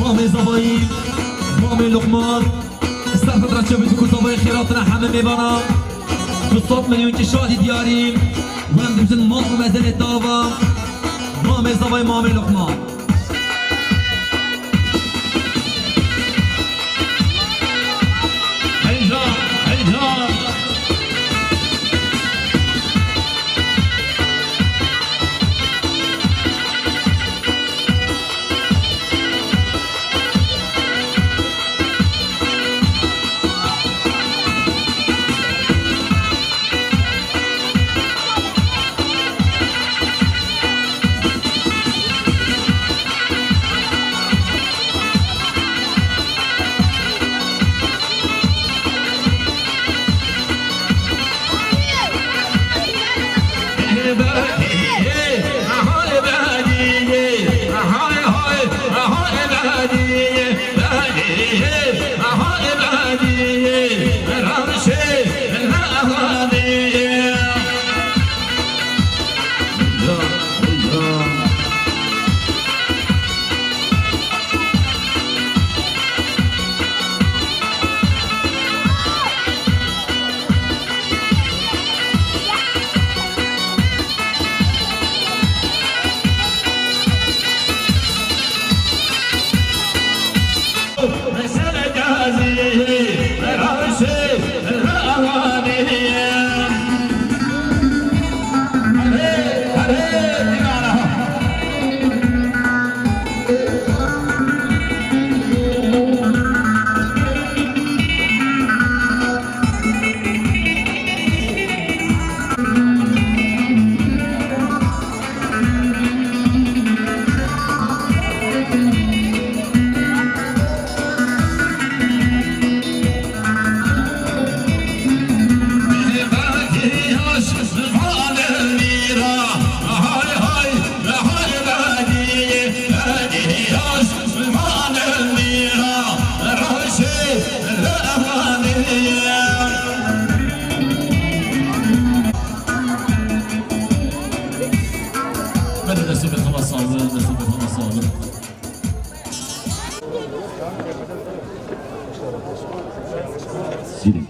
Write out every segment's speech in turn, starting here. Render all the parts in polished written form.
مامي زبايب مامي لقمان استغفر رجب تكون صبايا خيراتنا حمام بنا بالصوت مليون كشادي دياريم وهم دمزن ماق ومزن الدابا مامي زبايب مامي لقمان sağlığı, Mesut Efendi'ne sağlığı. Silin.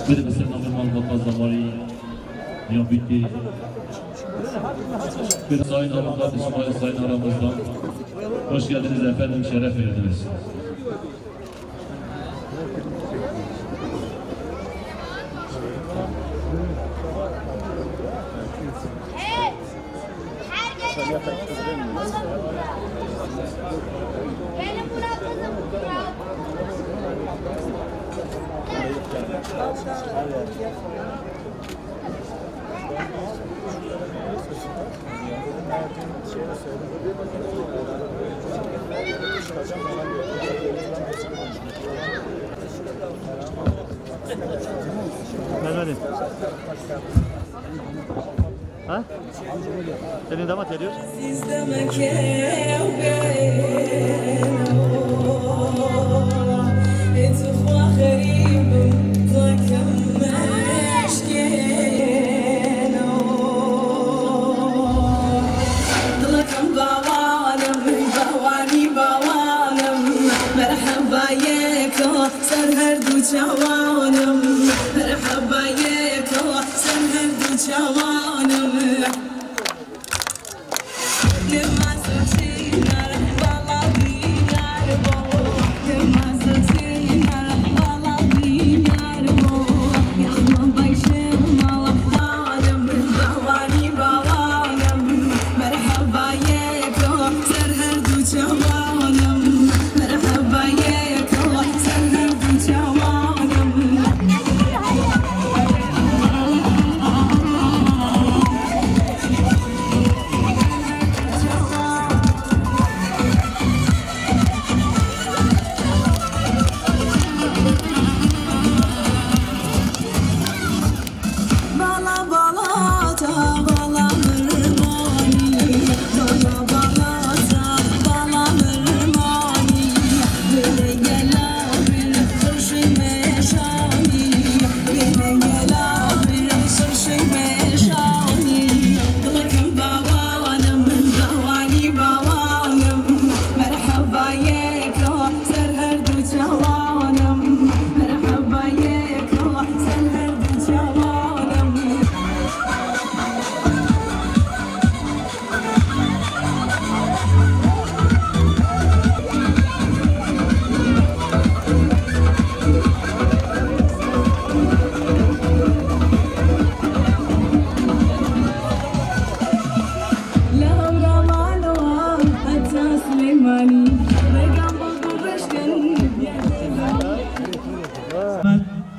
Bir mesela normal fazla var ya bitti. Bir sayın avukat İsmail Sayın aramızdan. Hoş geldiniz efendim, şeref verdiniz. Benim Murat kızım Murat. Mehmet'im. Ha? Senin damat geliyor. جوانم مرحبا يك سنهد جوانم لما سوتينا والله بينار بو لما سوتينا والله بينار بو يا ما بايشم والله بواني بوانم مرحبا يك سنهد جوانم مرحبا يك سنهد جوانم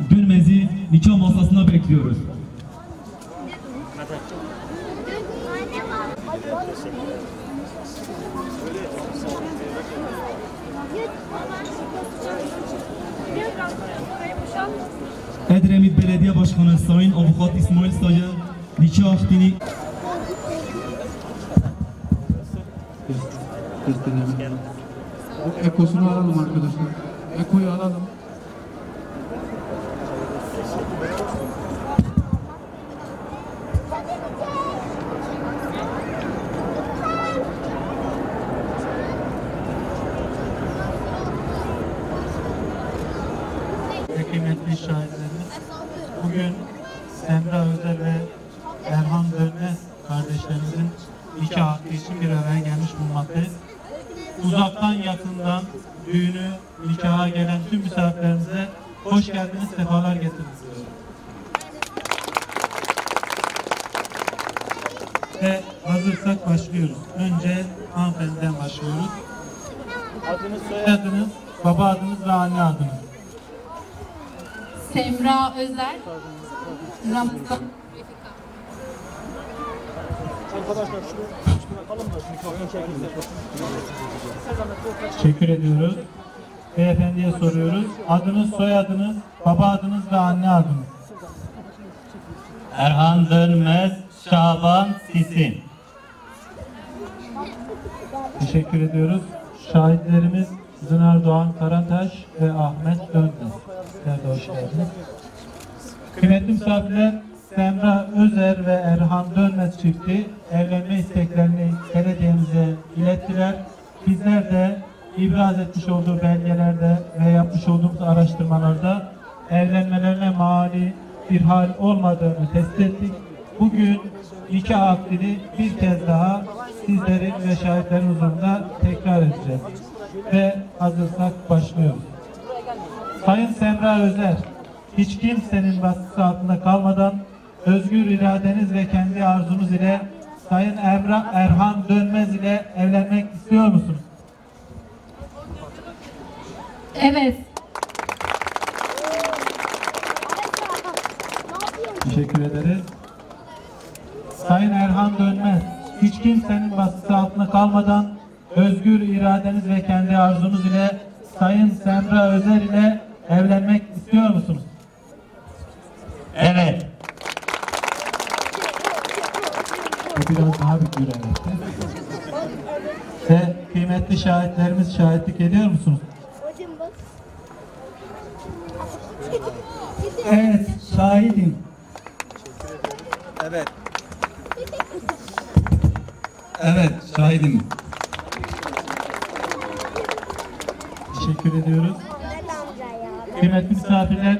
Gülmez'i nikah masasına bekliyoruz. Edremit Belediye Başkanı Sayın Avukat İsmail Sayın nikah akdini Ekosunu alalım arkadaşlar. Ekoyu alalım. Kıymetli şahitlerimiz, bugün Semra Özel ve Erhan Dönmez kardeşlerimizin nikah hakkı için bir araya gelmiş bulunmaktayız. Uzaktan yakından düğünü, nikaha gelen tüm misafirlerimize hoş geldiniz, sefalar getirdiniz. Ve hazırsak başlıyoruz. Önce hanımefendiden başlıyoruz. Adınız, soyadınız, baba adınız ve anne adınız. Semra Özer, Ramazan. Teşekkür ediyoruz. Beyefendiye soruyoruz. Adınız, soyadınız, baba adınız ve anne adınız. Erhan Dönmez, Şaban Sisin. Teşekkür ediyoruz. Şahitlerimiz Zınar Doğan Karataş ve Ahmet Dönmez. Sizler de hoş geldiniz. Kıymetli misafirler, Semra Özer ve Erhan Dönmez çifti evlenme isteklerini belediyemize ilettiler. Bizler de ibraz etmiş olduğu belgelerde ve yapmış olduğumuz araştırmalarda evlenmelerine mani bir hal olmadığını tespit ettik. Bugün nikah akdini bir kez daha sizlerin ve şahitlerin huzurunda tekrar edeceğiz. Ve hazırsak başlıyoruz. Sayın Semra Özer, hiç kimsenin baskısı altında kalmadan özgür iradeniz ve kendi arzunuz ile Sayın Erhan Dönmez ile evlenmek istiyor musunuz? Evet. Teşekkür ederiz. Sayın Erhan Dönmez, hiç kimsenin baskısı altında kalmadan özgür iradeniz ve kendi arzunuz ile Sayın Semra Özer ile evlenmek istiyor musunuz? Evet. Bu biraz daha büyük bir evet. Ve kıymetli şahitlerimiz şahitlik ediyor musunuz? Evet, şahidim. Evet. Evet, şahidim. Teşekkür ediyoruz. Kıymetli misafirler,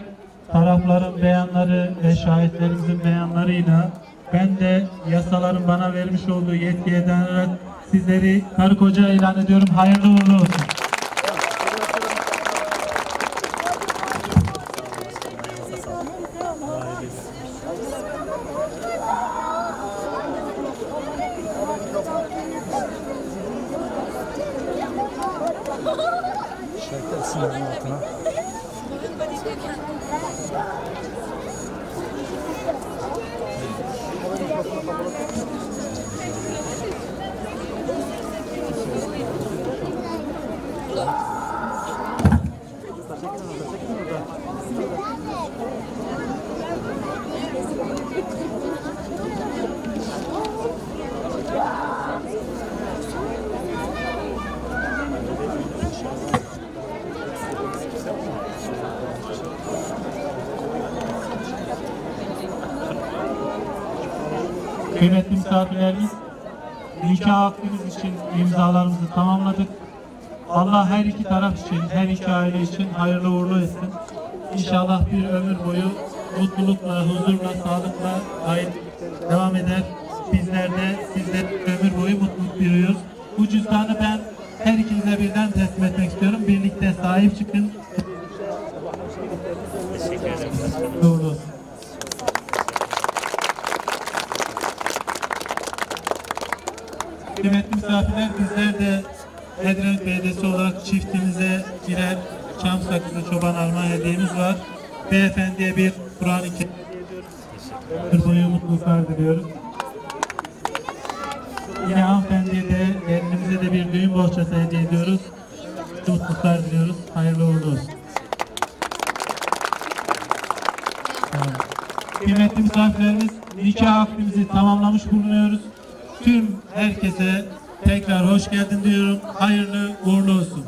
tarafların beyanları ve şahitlerimizin beyanlarıyla ben de yasaların bana vermiş olduğu yetkiye dayanarak sizleri karı koca ilan ediyorum. Hayırlı uğurlu olsun. Kıymetli misafirlerimiz, nikah akdimiz için imzalarımızı tamamladık. Allah her iki taraf için, her iki aile için hayırlı uğurlu etsin. İnşallah bir ömür boyu mutlulukla, huzurla, sağlıkla devam eder. Bizler de sizler ömür boyu mutluluk diliyoruz. Bu cüzdanı ben her ikinize birden teslim etmek istiyorum. Birlikte sahip çıkın. Doğru. Kıymetli misafirler, bizler de Edremit Belediyesi olarak çiftimize birer çam sakızı çoban armağan hediyemiz var. Beyefendiye bir Kur'an-ı Kerim ömür boyu mutluluklar diliyoruz. Yine hanımefendiye de, gelinimize de bir düğün bohçası hediye ediyoruz. Mutluluklar diliyoruz. Hayırlı uğurlu olsun. Kıymetli misafirlerimiz, nikah akdimizi tamamlamış bulunuyoruz. Tüm herkese tekrar hoş geldin diyorum. Hayırlı uğurlu olsun.